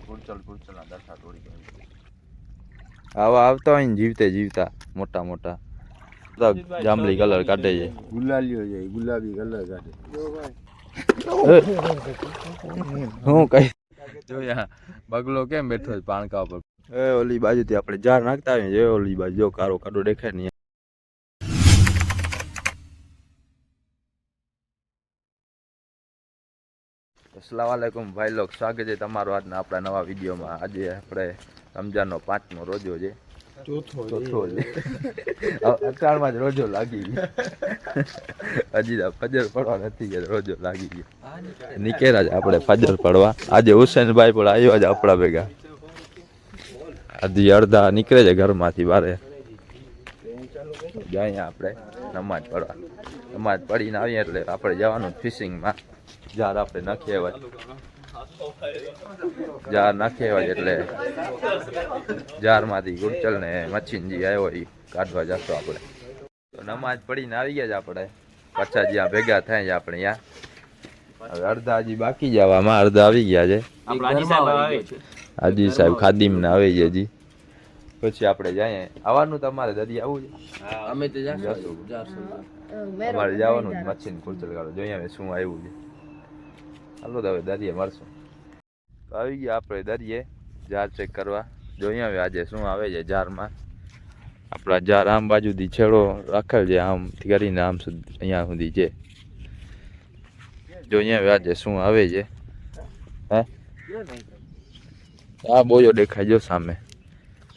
કુરચલના દરખા તોડી ગયું આવા આવતા હોય ને જીવતે જીવતા મોટા મોટા જાંબલી કલર કાઢે છે ગુલાલીઓ છે ગુલાબી કલર કાઢે હું કઈ જોયા બગલો કેમ બેઠો છે પાણકા પર ઓલી બાજુથી આપણે ઝાડ નાખતા આવીએ જે ઓલી બાજુ જો કારો કાડો દેખાય નહીં. અસલામ વાલેકુમ ભાઈ લોગ, સ્વાગત છે તમારું આજના આપણા નવા વિડીયોમાં. આજે આપણે રમજાનનો 5મો રોજો છે, ચોથો છે. અટાણમાં જ રોજો લાગી ગયો, હજી ફજર પડવા નથી ગયા, રોજો લાગી ગયો. નીકળ્યા જ આપણે ફજર પડવા. આજે હુસેનભાઈ પણ આવ્યો છે આપણા ભેગા. હજી અડધા નીકળે છે ઘરમાંથી બારે. જાય આપણે નમાજ પડવા. નમાજ પડીને આવીએ એટલે આપણે જવાનું ફિશિંગમાં. જાર આપણે નાખીએ હોય, જાર નાખીએ હોય એટલે જારમાંથી ગુડચલ ને મચ્છીનજી આવ્યો એ કાઢવા જશો આપણે. તો નમાજ પડીને આવી ગયા છે આપણે. પાછા જ્યાં ભેગા થાય છે આપણે ત્યાં. હવે અડધા હજી બાકી જવામાં, અડધા આવી ગયા છે. હાજી સાહેબ ખાદીમ ને આવે છે હજી. પછી આપણે જઈએ. આવવાનું તમારે દરિયા આવું છે? અમે તો અમારે જવાનું જ મચ્છી ને ગુડચલ કાઢો. જોઈએ હવે શું આવ્યું છે. હાલો તો હવે દરિયે મળશું. તો આવી ગયા આપણે દરિયે જાર ચેક કરવા. જોઈએ હવે આજે શું આવે છે જારમાં. આપણા જાર આમ બાજુથી છેડો રાખેલ છે, આમથી કરીને આમ સુધી અહીંયા સુધી છે. જોઈએ હવે આજે શું આવે છે. હે આ બોયો દેખાય જો સામે,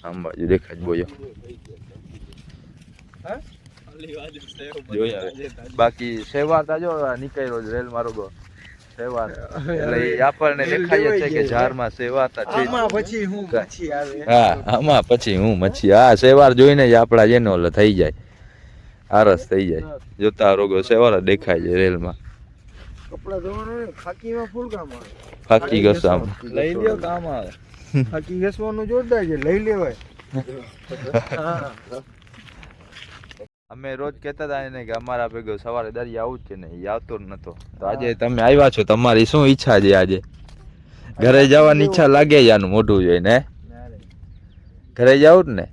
આમ બાજુ દેખાય બોયો. જોઈએ હવે બાકી સેવાતા જો નીકળ્યો રેલ મારો સેવા એટલે આપણને દેખાય છે કે ઝાડમાં સેવાતા છે. હા આમાં પછી હું મચ્છી. હા સેવાર જોઈને જ આપણા જેનો ઓલો થઈ જાય, આરસ થઈ જાય. જોતા રોગો સેવાર દેખાય છે રેલમાં. કપડા ધોવાનું ખાકીમાં ફૂલ કામ આવે. ખાકી ઘસામ લઈ લ્યો કામ આવે. ખાકી ઘસવાનું જોરદાર છે, લઈ લેવાય. અમે રોજ કહેતા હતા એને કે અમારા ભેગો સવારે દરિયા આવું જ છે ને, એ આવતો જ નતો. તો આજે તમે આવ્યા છો, તમારી શું ઈચ્છા છે આજે? ઘરે જવાની ઈચ્છા લાગે આનું મોઢું જોઈને? ઘરે જવું જ ને?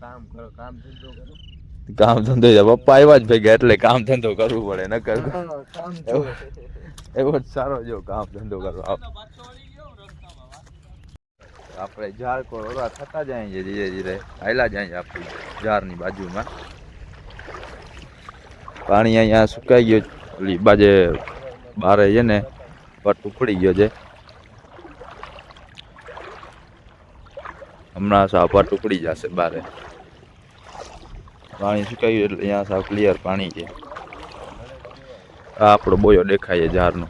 કામ કરો, કામ ધંધો કરો. કામ ધંધો, પપ્પા આવ્યા જ ભેગા એટલે કામ ધંધો કરવું પડે. ન કર એવો જ સારો જો કામ ધંધો કરવા. આપણે ઝાડ કોરા થતા જાય છે ધીરે ધીરે, હાયલા જાય છે આપણી ઝાડની બાજુમાં. પાણી અહીંયા સુકાઈ ગયું. ઓલી બાજે બારે છે ને પટ ઉપડી ગયો છે. હમણાં સાવ પટ ઉપડી જશે બારે. પાણી સુકાઈ ગયું એટલે અહીંયા સાવ ક્લિયર પાણી છે. આ આપણો બોયો દેખાય છે ઝાડનો.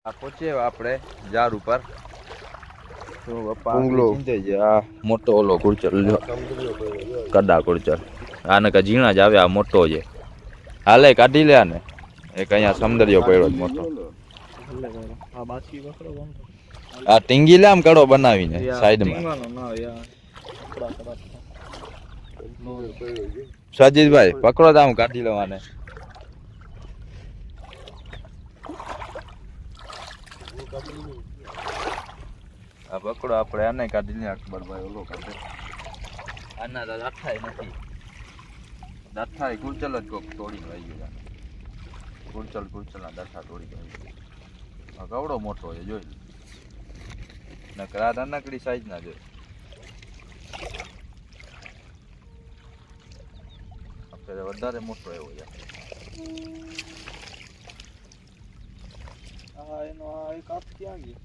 આ પહોંચે આપણે ઝાડ ઉપર. આ મોટો ઓલો કુરચલ, કડા કુરચલ. આને કા ઝીણા જ આવે, આ મોટો છે. હાલે કાઢી લે આને. એક અહીંયા સમદરિયો પડ્યો મોટો. આ ટીંગી લે આમ કડો બનાવીને સાઈડમાં. સજીતભાઈ પકડો તો આમ કાઢી લેવાને. આ પકડો, આપણે આને કાઢી લઈએ. અકબરભાઈ ઓલો કાઢે. આના તો દાઠાય નથી. દાઠાય કુરચલ જ કોક તોડી લઈ ગયો. કુરચલના દાઠા તોડી ગયો. કવડો મોટો છે જોઈ. નકર આ નાનકડી સાઈઝ ના જોઈ. આપણે વધારે મોટો એવો છે. હા એનો આ એક આપ ક્યાં ગયો?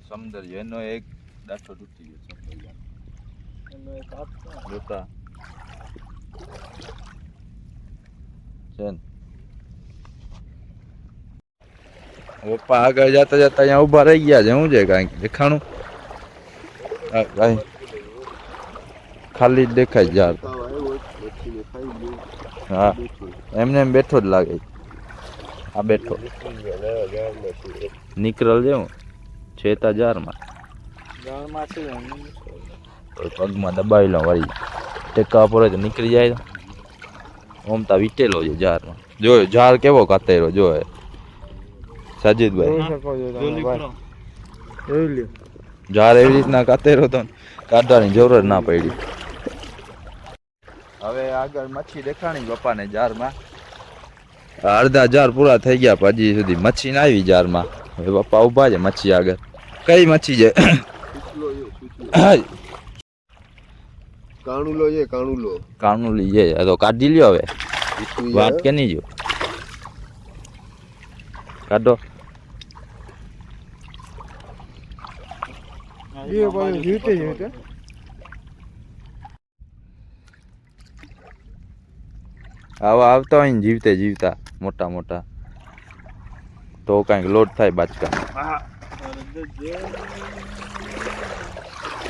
સમદરિયો એનો એક દાંઠો તૂટી ગયો. સમદરિયો એનો એક આપ જોતા છે. પપ્પા આગળ જતા જતા અહીંયા ઉભા રહી ગયા છે. શું છે કાંઈક દેખાણું? ખાલી જ દેખાય ઝાડ. હા એમને એમ બેઠો જ લાગે. આ બેઠો નીકળલ જેવું છેતા જારમાં. પગમાં દબાવી લો વળી, ટેકા પર નીકળી જાય. ઓમતા વીટેલો છે ઝારમાં. જોયો ઝાર કેવો કાતેરો જોયો સાજીદભાઈ. જોઈ શકો છો તમે ભાઈ. જોઈ લ્યો. ઝાર એવી રીતના કાતેરો તો કાઢવાની જરૂર ના પડી. હવે આગળ મચ્છી દેખાણી પપ્પાને જારમાં. અડધા જાર પૂરા થઈ ગયા પણ હજી સુધી મચ્છી ના આવી જારમાં. હવે પપ્પા ઉભા છે મચ્છી આગળ. કઈ મચ્છી છે? કાણુલો છે કાણુલો. કાણુલી છે તો કાઢી લ્યો હવે. વાત કે નહીં જો કાઢો. એ ભાઈ જીવતે જીવતે. આવા આવતા હોય ને જીવતે જીવતા મોટા મોટા તો કઈક લોડ થાય બાચકા.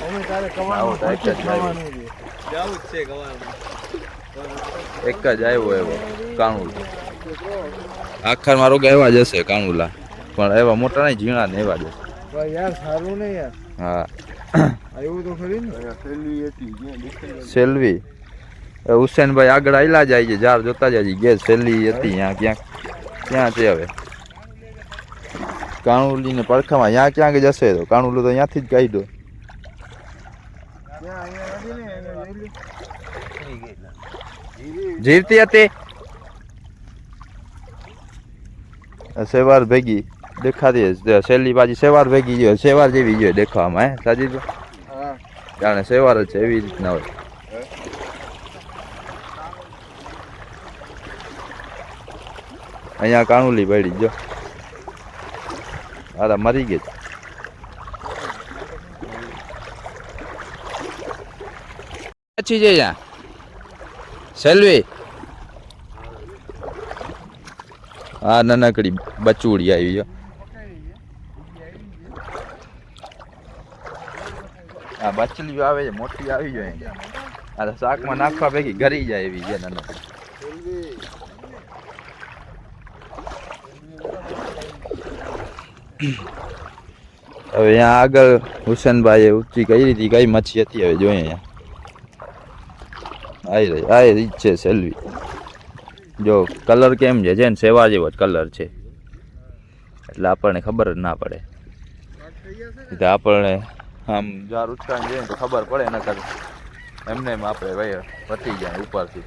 અમે તારે આવો તો એક જ કવાનું છે. જાવું જ છે કવાનું. એક જ આવ્યો એવો કાણુલ. આખરમાં રોગ એવા જ હશે કાણુલા પણ એવા મોટા નહીં ઝીણા ને એવા જ હશે. ભાઈ યાર સારું ને યાર. હા આવ્યું તો ખરી ને. સેલવી હતી. સેલવી હુસેનભાઈ આગળ આયલા જાય છે જાર જોતા જાય ગેસ સેલી હતી ત્યાં ક્યાં છે હવે કાણુલી ને પડખામાં ત્યાં ક્યાંક જશે તો કાણુલું તો ત્યાંથી જ કાઢ્યો. જીવતી હતી સેવાર ભેગી દેખાતી સેલી બાજી સેવાર ભેગી જોઈએ સેવાર જેવી જોઈએ દેખાવામાં. હે સાજી જાણે સેવાર જ છે એવી રીતના હોય. અહીંયા કાણુલી પડી જો અરે મરી ગઈ. પછી છે ત્યાં સેલવી. હા નાનકડી બચુડી આવી જો. હા બચલી આવે છે મોટી આવી જોઈએ. આ શાકમાં નાખવા ભેગી ગરી જાય એવી છે નાનકડી. હવે અહીંયા આગળ હુસેનભાઈએ ઊંચી કરી હતી કઈ મચ્છી હતી હવે જોઈએ અહીંયા આવી રહી છે સેલવી. જો કલર કેમ છે ને સેવા જેવો જ કલર છે એટલે આપણને ખબર જ ના પડે. એટલે આપણને આમ જાર ઉચકાઈને જોઈએ તો ખબર પડે નકર એમને એમ આપણે ભાઈ પતી જાય ઉપરથી.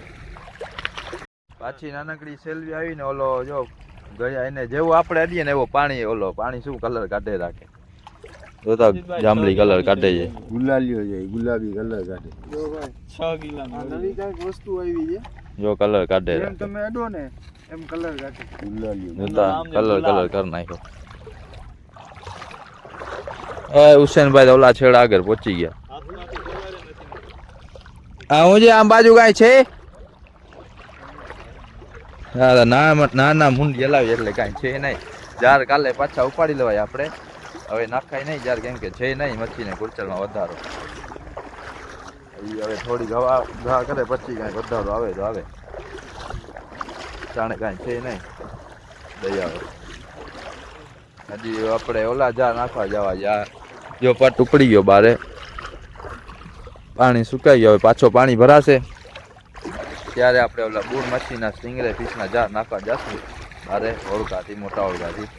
પાછી નાનકડી સેલવી આવીને ઓલો જો ગયા એને જેવું આપણે અડીએ ને એવો પાણી ઓલો પાણી શું કલર કાઢે રાખે જોતા જાંબલી કલર કાઢે છે. ગુલાલીઓ છે ગુલાબી કલર કાઢે. જો ભાઈ 6 કિલોની નવી કઈક વસ્તુ આવી છે. જો કલર કાઢે એમ તમે અડો ને એમ કલર કાઢે. ગુલાલીઓ જોતા કલર કરી નાખ્યો. એ હુસેનભાઈ તો ઓલા છેડા આગળ પહોંચી ગયા. હા હું જે આમ બાજુ કાંઈ છે ના મુંડી હલાવી એટલે કાંઈ છે નહીં. જાર કાલે પાછા ઉપાડી લેવાય આપણે. હવે નાખાય નહીં જાર કેમ કે છે નહીં મચ્છીને કુરચલમાં વધારો. હવે થોડી ઘા કરે પછી કાંઈ વધારો આવે તો આવે. જાણે કાંઈ છે નહીં દઈ આવે. હજી આપણે ઓલા જાર નાખવા જવા યાર જો પટ ઉપડી ગયો બારે પાણી સુકાઈ ગયો. હવે પાછો પાણી ભરાશે ત્યારે આપણે ઓલા બૂર મચ્છીના સ્ટિંગરે ફિશના જાર નાખવા જશું બારે ઓળખાથી મોટા ઓળખાથી.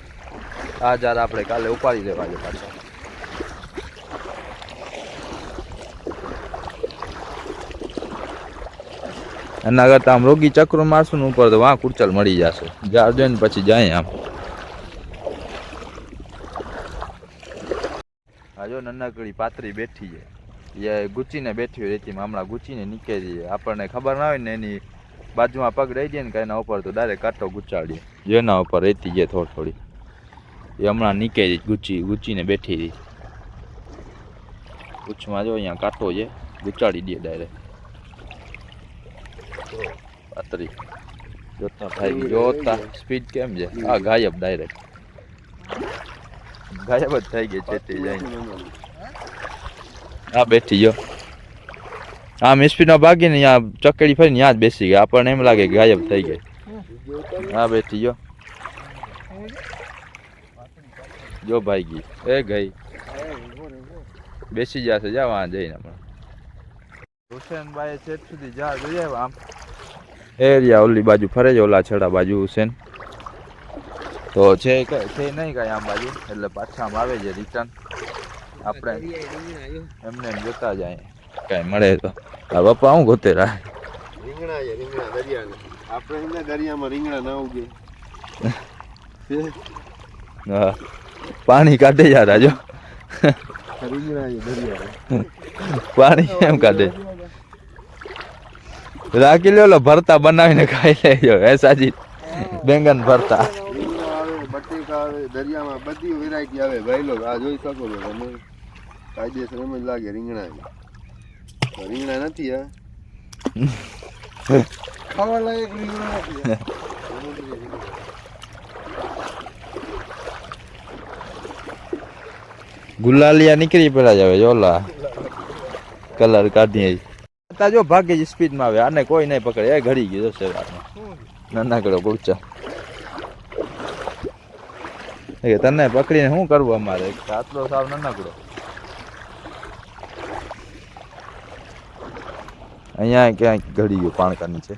આ જાર આપણે કાલે ઉપાડી લેવા છે પાછા. એના કરતા આમ રોગી ચક્રો મારશું ને ઉપર તો વાં કુરચલ મળી જશે. જાર જોઈને પછી જાય આમ. આ જો નાનકડી પાતરી બેઠી છે એ ગુચીને બેઠી હોય રેતીમાં. હમણાં ગુચીને નીકળી જાય આપણને ખબર ના હોય ને એની બાજુમાં પગ રહી જાય ને કાંઈ એના ઉપર તો ડાયરેક્ટ કાંટો ગુચાડીએ જેના ઉપર રેતી જાય થોડી થોડી. એ હમણાં નીકળી ગુચીને બેઠી રહી. પૂછમાં જો અહીંયા કાંટો છે ગુચાડી દે ડાયરેક્ટ. પાતરી જોતા થાય જોતા સ્પીડ કેમ છે. આ ગાયબ ડાયરેક્ટ ગાયબ જ થઈ ગઈ ચેતી જાય. આ બેઠી ગયો આમ સ્પીડમાં ભાગીને ત્યાં ચકડી ફરીને ત્યાં જ બેસી ગઈ. આપણને એમ લાગે કે ગાયબ થઈ ગઈ. આ બેઠી ગયો જો ભાઈ ગઈ એ ગઈ બેસી જશે જવા જઈને હમણાં. હુસેનભાઈ છેક સુધી જા જોઈએ આમ એરિયા ઓલી બાજુ ફરે છે, ઓલા છેડા બાજુ હુસેન તો છે નહીં કાંઈ આમ બાજુ, એટલે પાછા આમ આવે છે રિટર્ન. આપણે એમને એમ જોતા જાય કાંઈ મળે તો. આ બાપા હું ગોતે રાહ રીંગણા છે, રીંગણા દરિયાના. આપણે અહીંયા દરિયામાં રીંગણા ના ઉગે. હા પાણી કાઢે યાર આજો રીંગણા છે દરિયાના. પાણી એમ કાઢે. રાખી લો ભરતા બનાવીને ખાઈ લેજો. હે સાજી બેંગન ભરતા રીંગણા આવે, બટેકા આવે, દરિયામાં બધી વેરાયટી આવે ભાઈ લોક. આ જોઈ શકો છો તમે, કાયદેસર એમ જ લાગે રીંગણા છે. રીંગણા નથી હા, ખાવા લાયક રીંગણા નથી. ગુલાલિયા નીકળી પેલા જ આવે જોલા કલર કાઢી જો ભાગે જ સ્પીડ માં આવે. આને કોઈ નહીં પકડે. એ ઘડી ગયો જશે નાનકડો ગુચ્ચા. તને પકડીને શું કરવું અમારે? આટલો સાવ નાનકડો. અહીંયા ક્યાંક ઘડી ગયો પાણકા નીચે.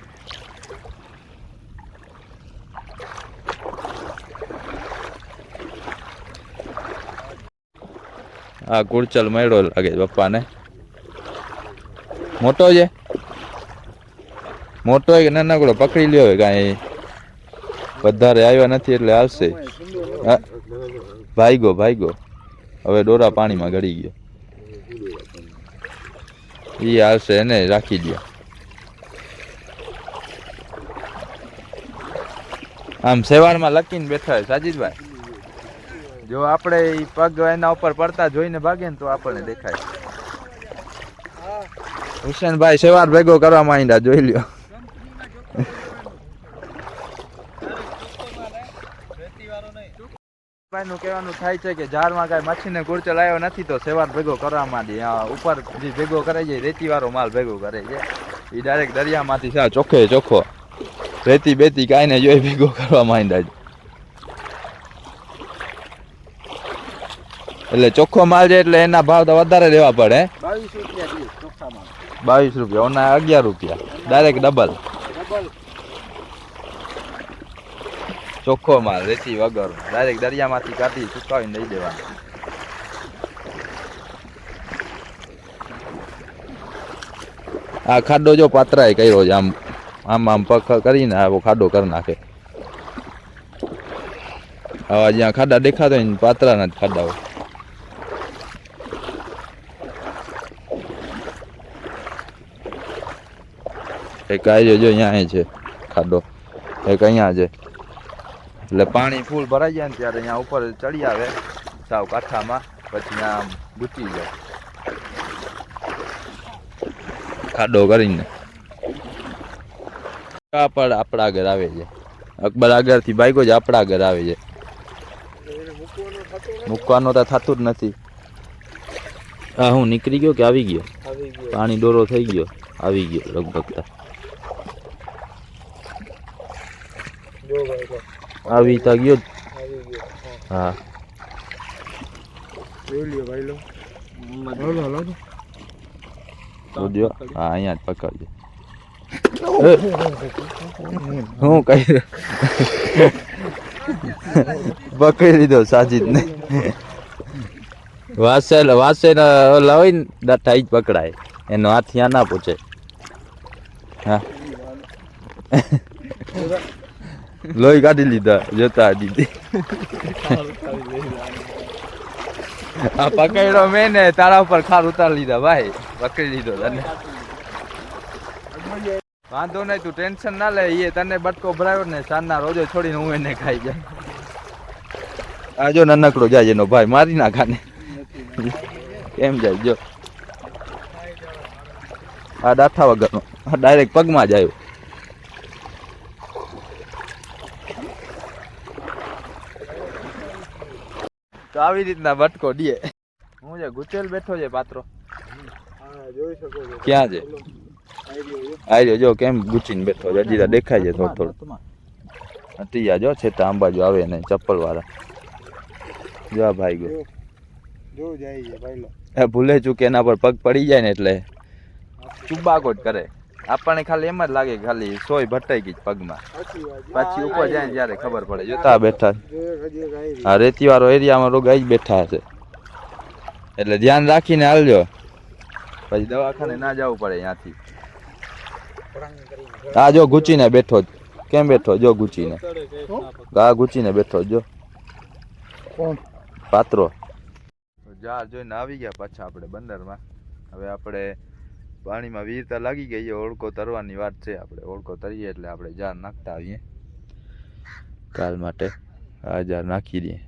આ ગુડચલ મળ્યો લાગે પપ્પાને. મોટો છે, મોટો હોય કે નાનકડો? પકડી લ્યો હોય કાંઈ. વધારે આવ્યા નથી એટલે આવશે. ભાઈગો હવે ડોરા પાણીમાં ગળી ગયો. એ આવશે, એને રાખી દો. આમ સેવારમાં લકીને બેઠા હોય સાજીદભાઈ. જો આપણે પગ એના ઉપર પડતા જોઈને ભાગે ને તો આપણને દેખાય. હુસેનભાઈ સેવાર ભેગો કરવા માંડ્યા, જોઈ લ્યો. નું કહેવાનું થાય છે કે ઝાડમાં કાંઈ માછીને ગુડચલ આવ્યો નથી તો સેવાર ભેગો કરવા માંડી. ઉપર જે ભેગો કરે છે રેતી વાળો માલ ભેગો કરે છે. એ ડાયરેક્ટ દરિયામાંથી સા ચોખ્ખો રેતી બેતી કાંઈ ને જોઈ ભેગો કરવા માંડ્યા છે. એટલે ચોખ્ખો માલ છે એટલે એના ભાવ તો વધારે લેવા પડે. 22 રૂપિયા ઓના 11 રૂપિયા ડાયરેક્ટ ડબલ. ચોખ્ખો માલ રેતી વગર ડાયરેક્ટ દરિયામાંથી કાઢી સુકાવીને દઈ દેવાનો. આ ખાડો જો પાત્રાએ કર્યો છે. આમ પગ કરીને આવો ખાડો કરી નાખે. આવા જ્યાં ખાડા દેખાતો હોય ને પાત્રાના જ ખાડા હોય. એક આયો જો અહીંયા છે ખાડો, એક અહીંયા છે. એટલે પાણી ફૂલ ભરાઈ જાય ને ત્યારે અહીંયા ઉપર ચડી આવે સાવ કાંઠામાં, પછી આમ ગુચી જાય ખાડો કરીને. આપણા આગળ આવે છે. અકબર આગળથી બાઈકો જ આપણા આગળ આવે છે. મૂકવાનો તો થતું જ નથી. હા હું નીકળી ગયો કે આવી ગયો? પાણી ડોરો થઈ ગયો, આવી ગયો લગભગ. આવી તા ગયો. હા હા અહીંયા જ પકડજો. હું કઈ પકડી લીધો સાજીદ ને. વાસે લાવી ને ડાટા જ પકડાય. એનો હાથ ત્યાં ના પૂછે. હા લોહી કાઢી લીધા જોતા દીદી. આ પકડ્યો મેં ને તારા ઉપર ખાર ઉતારી લીધા ભાઈ. પકડી લીધો તને. વાંધો નહીં, તું ટેન્શન ના લે. એ તને બટકો ભરાયો ને સાંજના રોજો છોડીને હું એને ખાઈ જાય. આ જો નાનકડો જાય એનો ભાઈ, મારી નાખાને. કેમ જાય જો આ ડાઠા વગરનો ડાયરેક્ટ પગમાં જ આવ્યો. તો આવી રીતના બટકો દે. હું છે ગુચેલ બેઠો છે પાત્રો. ક્યાં છે? આર્યો જો કેમ ગુચીને બેઠો છે. હજી દેખાય છે થોડો થોડો. હટીયા જો છે તો આંબાજુ આવે ને ચપ્પલ વાળા. જો ભાઈ ગયો જો જાય છે ભાઈ લો. ભૂલે ચૂકે એના પર પગ પડી જાય ને એટલે ચુબાકોટ કરે. આપણને ખાલી એમ જ લાગે ખાલી સોય ભટાઈ ગઈ પગમાં, પછી ઉપર જાય ત્યારે ખબર પડે. જોતા બેઠા આ રેતી વાળો એરિયામાં રોગ જ બેઠા હશે, એટલે ધ્યાન રાખીને હાલજો, પછી દવાખાને ના જવું પડે ત્યાંથી. હા જો ગુચીને બેઠો જ, કેમ બેઠો જો ગુચીને, હા ગુચીને બેઠો જો પાત્રો. જહાજ જોઈને આવી ગયા પાછા આપણે બંદરમાં. હવે આપણે પાણીમાં વીરતા લાગી ગઈ, ઓળકો તરવાની વાત છે. આપણે ઓળકો તરીએ એટલે આપણે જાર નાખતા આવીએ કાલ માટે. આ જાર નાખી દઈએ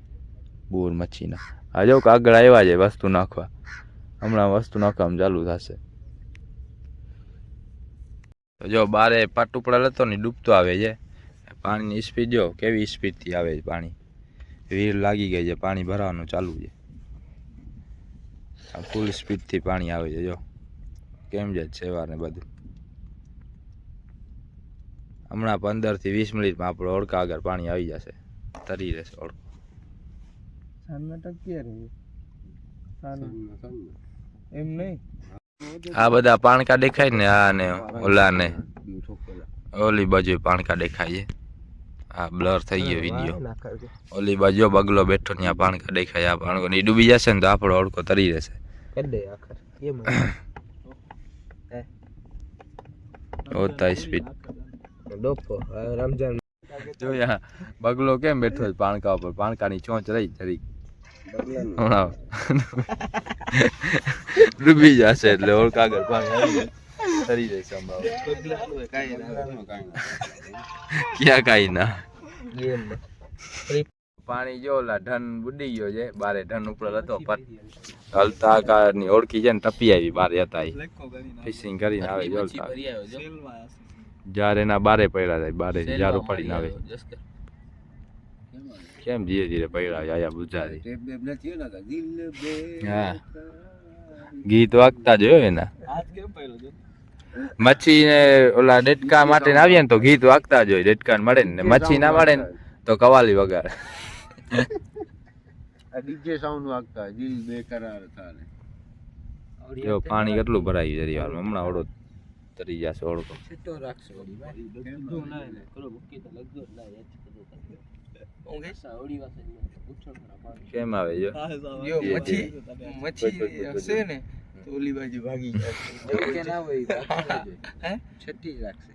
બોર મચ્છીના. આ જો આગળ આવ્યા છે વસ્તુ નાખવા, હમણાં વસ્તુ નાખવામાં ચાલુ થશે. તો જો બારે પાટ ઉપડા લેતો ને ડૂબતો આવે છે. પાણીની સ્પીડ જો કેવી સ્પીડથી આવે છે પાણી. વીર લાગી ગઈ છે, પાણી ભરાવાનું ચાલુ છે. ફૂલ સ્પીડથી પાણી આવે છે જો કેમ છે સેવા ને બધું. હમણાં 15 થી 20 મિનિટમાં આપણો ઓળકા આગળ પાણી આવી જશે, તરી રહેશે ઓળકો. એમ નહીં, આ બધા પાણકા દેખાય ને, આ ને ઓલા ને ઓલી બાજુ પાણકા દેખાય છે. આ બ્લર થઈ ગયો વિડીયો. ઓલી બાજુ બગલો બેઠો ત્યાં પાણકા દેખાય. આ પાણકો ની ડૂબી જશે ને તો આપણો ઓળકો તરી રહેશે. ઓતા સ્પીડ જો યા બગલો કેમ બેઠો છે પાણકા ઉપર, પાણકાની ચોંચ રહી જરી હમણાં ડૂબી જશે એટલે ઓળકા આગળ પાણી આવી જાય, તરી જશે હમણાં. ક્યાં કાંઈ ના પાણી જો ઓલા ઢન બુડી ગયો છે બારે, ઢન ઉપર હતો હલતા કારની ઓળખી છે ને ટપી આવી બારે હતા. ફિશિંગ કરીને આવે જોલતા જાર એના બારે પડ્યા થાય, બારે જાર ઉપાડીને આવે. કેમ ધીરે ધીરે પડ્યા આયા બુજારી. હા ગીત વાગતા જોયો એના. મચ્છી ને ઓલા ડેટકા માટે આવીએ ને તો ગીત વાગતા જ હોય. ડેટકા મળે ને મચ્છી ના મળે ને તો કવાલી વગાડે. ડીજે સાઉન્ડ વાગતા દિલ બેકરાર થાને. જો પાણી કેટલું ભરાયું જરી વાર હમણાં ઓળો તરી જશે ઓળકો. કેમ આવે જો મચ્છી હશે ને તો ઓલી બાજુ ભાગી જાય. ના હોય છઠ્ઠી રાખશે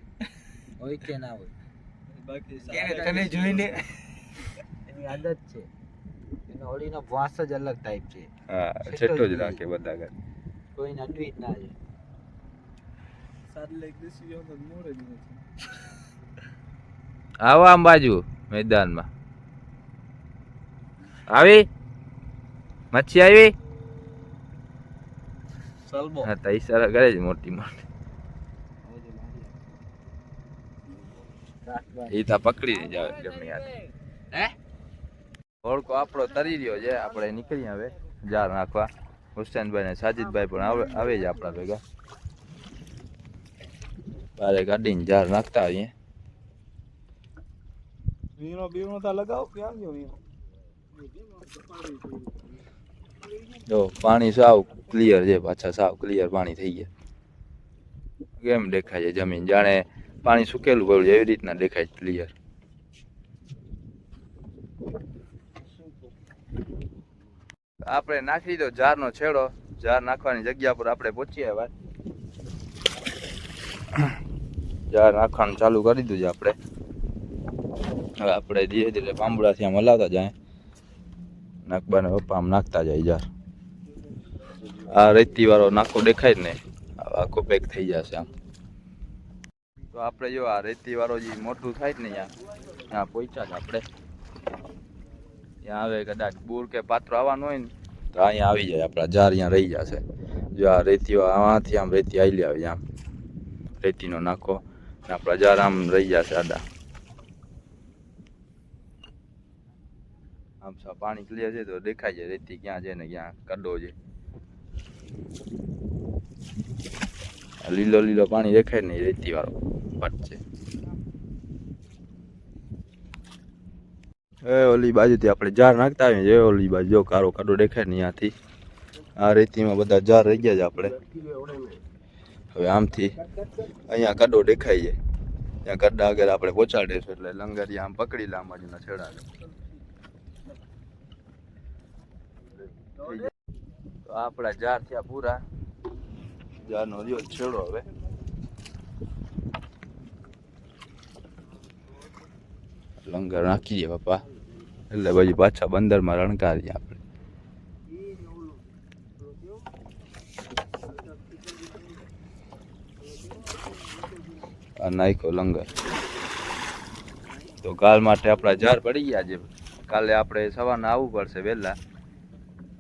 હોય કે ના હોય, તને જોઈને એની આદત છે. એનો હોળીનો વાસ જ અલગ ટાઈપ છે. હા છેટો જ રાખે બધા ઘર. કોઈ નડવી જ ના જાય. આવો આમ બાજુ મેદાનમાં આવી મચ્છી આવી. હા તો ઈશારા કરે છે મોટી મોટી. એ તો પકડી જાવ ગમે યાર. ઓળકો આપણો તરી રહ્યો છે, આપણે નીકળી હવે જાર નાખવા. હુસેનભાઈ ને સાજીદભાઈ પણ આવે છે આપણા ભેગા. બારે ગાડીને જાર નાખતા આવીએ. જો પાણી સાવ ક્લિયર છે, પાછા સાવ ક્લિયર પાણી થઈ ગયા. કેમ દેખાય છે જમીન, જાણે પાણી સુકેલું પડ્યું છે એવી રીતના દેખાય છે ક્લિયર. આપણે નાખી દો જારનો છેડો. જાર નાખવાની જગ્યા પર આપણે પહોંચીએ. હવે જાર નાખવાનું ચાલુ કરી દીધું છે આપણે. હવે આપણે ધીરે ધીરે પાંબડાથી આમ હલાવતા જાય. નાખબાને પપ્પા આમ નાખતા જાય જાર. આ રેતી વાળો નાખો દેખાય ને આખો પેક થઈ જશે આમ. તો આપણે જો આ રેતી વાળો જે મોટું થાય ને ત્યાં પહોંચ્યા જ આપણે. ત્યાં આવે કદાચ બૂર કે પાત્રો આવવાનું હોય ને તો અહીંયા આવી જાય આપણા જાર અહીંયા રહી જશે. જો આ રેતી આમાંથી આમ રેતી આવેલી આવે આમ રેતીનો નાખો આપણા જાર આમ રહી જશે આડા. આમ પાણી ક્લિયર છે તો દેખાય છે રેતી ક્યાં છે ને ક્યાં કડો છે. લીલો લીલો પાણી દેખાય ને રેતી વાળો પટ છે. ઓલી બાજુથી આપણે જાર નાખતા આવીએ જે ઓલી બાજુ જો કારો કાડો દેખાય ને ત્યાંથી આ રેતીમાં બધા જાર રહી ગયા છે આપણે. હવે આમથી અહીંયા કડો દેખાય છે, ત્યાં કડા આગળ આપણે પહોંચાડીશું એટલે લંગરિયા આમ પકડી લે, આમ બાજુના છેડા. તો આપણા જાર થયા પૂરા, જારનો રહ્યો છેડો. હવે લંગર નાખી દે પપ્પા, એટલે પછી પાછા બંદરમાં રણકારીએ આપણે. આ નાખ્યો લંગર. તો કાલ માટે આપણા જાર પડી ગયા છે. કાલે આપણે સવારના આવવું પડશે વહેલા,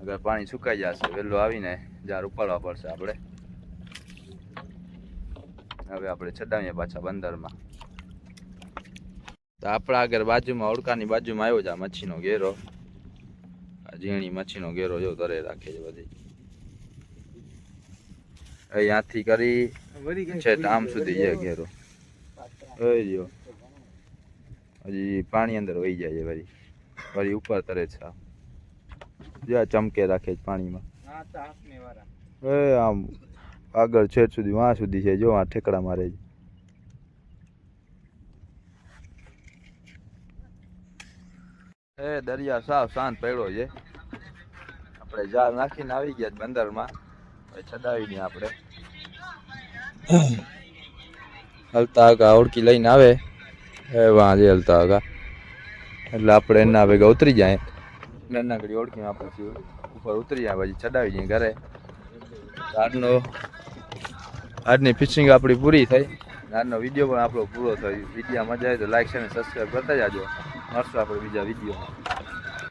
અગર પાણી સુકાઈ જશે વહેલો આવીને જાર ઉપાડવા પડશે આપણે. હવે આપણે ચડાવીએ પાછા બંદરમાં. તો આપણા આગળ બાજુમાં ઓળખાની બાજુમાં આવ્યો છે આ મચ્છીનો ઘેરો. આ ઝીણી મચ્છીનો ઘેરો જો તરે રાખે છે બધી. અહીંયાથી કરી છે આમ સુધી છે ઘેરો. જો હજી પાણી અંદર વહી જાય છે, વળી વળી ઉપર તરે છે. જ્યાં ચમકે રાખે છે પાણીમાં. આમ આગળ છેડ સુધી વાં સુધી છે, જો આ ઠેકડા મારે છે. દરિયા સાવ શાંત પડ્યો છે. આપણે જાળ નાખીને આવી ગયા બંદરમાં, ચડાવીને આપણે હલતા આગા ઓળખી લઈને આવે વાં જે હલતા આગા, એટલે આપણે એના ભેગા ઉતરી જાય. નાનકડી ઓળખીને આપણે ઉપર ઉતરી જાય, પછી ચડાવી જઈએ ઘરે. આજની ફિશિંગ આપણી પૂરી થઈ. આજનો વિડીયો પણ આપણો પૂરો થયો. વિડીયો મજા આવે તો લાઈક અને સબસ્ક્રાઈબ કરતા જાજો. મળશું આપણે બીજા વિડીયોમાં.